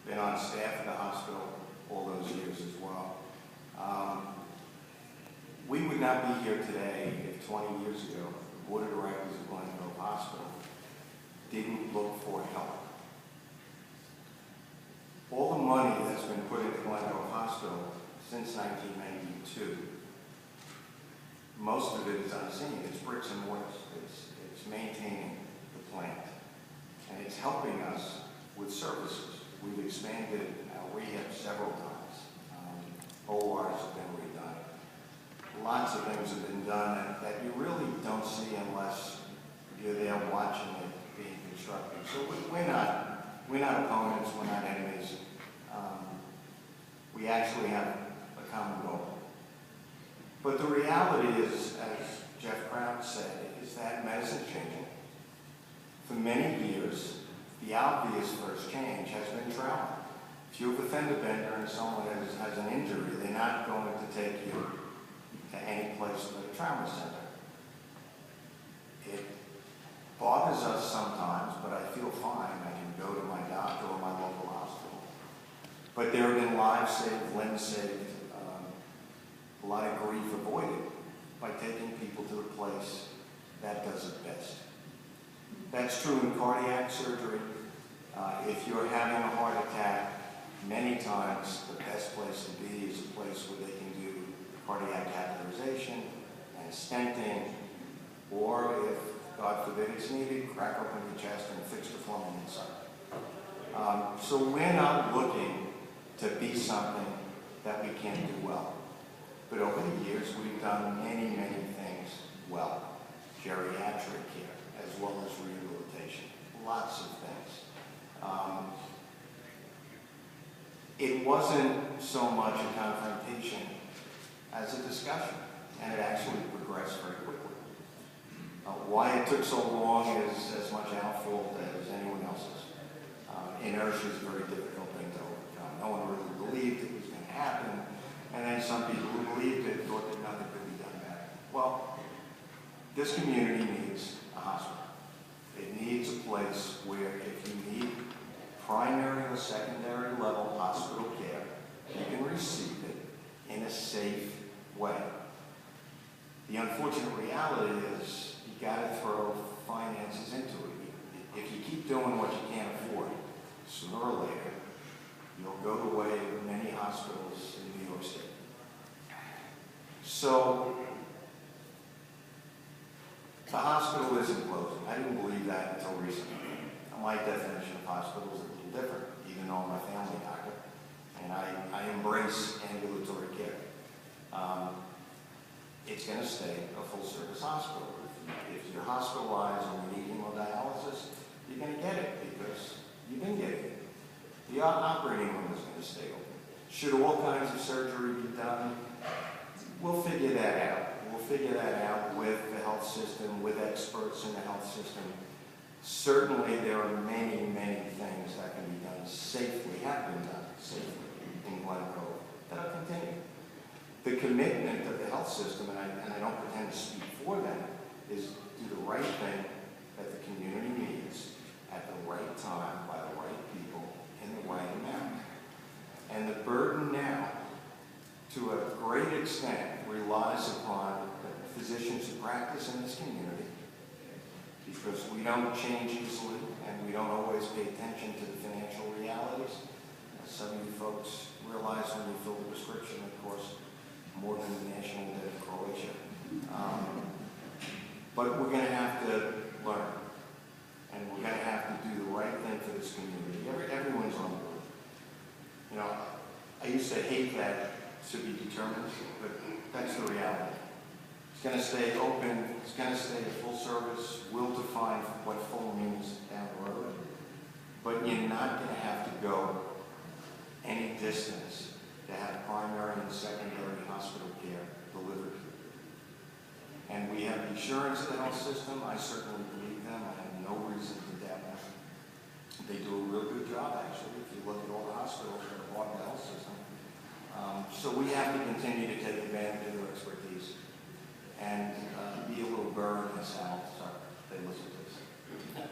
been on staff at the hospital all those years as well. We would not be here today if 20 years ago, the Board of Directors of Glen Cove Hospital didn't look for help. All the money that's been put into Glen Cove Hospital since 1992, most of it is unseen. It's bricks and mortar. It's maintaining the plant. And it's helping us with services. We've expanded our rehab several times. ORs have been redone. Lots of things have been done that you really don't see unless you're there watching it being constructed. So we're not opponents, we're not enemies. We actually have a common goal. But the reality is, as Jeff Kraut said, is that medicine's changing. For many years, the obvious first change has been trauma. If you have a fender bender and someone has an injury, they're not going to take you to any place but a trauma center. It bothers us sometimes, but I feel fine. I can go to my doctor or my local hospital. But there have been lives saved, limbs saved, a lot of grief avoided by taking people to the place that does it best. That's true in cardiac surgery. If you're having a heart attack, many times the best place to be is a place where they can do cardiac catheterization and stenting, or if, God forbid it's needed, crack open the chest and fix the plumbing inside. So we're not looking to be something that we can't do well. But over the years, we've done many, many things well. Geriatric care, as well as rehabilitation. Lots of things. It wasn't so much a confrontation as a discussion, and it actually progressed very quickly. Why it took so long is as much our fault as anyone else's. Inertia is a very difficult thing to overcome. No one really believed it was going to happen, and then some people who believed it thought that nothing could be done about it. Well, this community needs a hospital. It needs a place where if you need primary or secondary level hospital care, you can receive it in a safe way. The unfortunate reality is you got to throw finances into it. If you keep doing what you can't afford, sooner or later, you'll go the way of many hospitals in New York State. So, the hospital isn't closing. I didn't believe that until recently. My definition of hospital is a little different, even though I'm a family doctor, and I embrace ambulatory care. It's going to stay a full-service hospital. If you're hospitalized and you need hemodialysis, you're going to get it because you've been getting it. The operating room is going to stay open. Should all kinds of surgery be done? We'll figure that out. We'll figure that out with the health system, with experts in the health system. Certainly there are many, many things that can be done safely, have been done safely in Glen Cove, that'll continue. The commitment of the health system, and I don't pretend to speak for them, is do the right thing that the community needs at the right time by the right people in the right amount. And the burden now, to a great extent, relies upon the physicians who practice in this community, because we don't change easily and we don't always pay attention to the financial realities. As some of you folks realize when you fill the prescription, of course, more than the national debt of Croatia. But we're going to have to learn, and we're going to have to do the right thing for this community. Everyone's on board. You know, I used to hate that to be determined, but that's the reality. It's going to stay open, it's going to stay full service. We'll define what full means down the road. But you're not going to have to go any distance to have primary and secondary hospital care delivered. And we have the assurance of the health system. I certainly believe them. I have no reason to doubt them. They do a real good job, actually, if you look at all the hospitals that are part of the health system. So we have to continue to take advantage of their expertise and be a little burr in the saddle so they listen to us.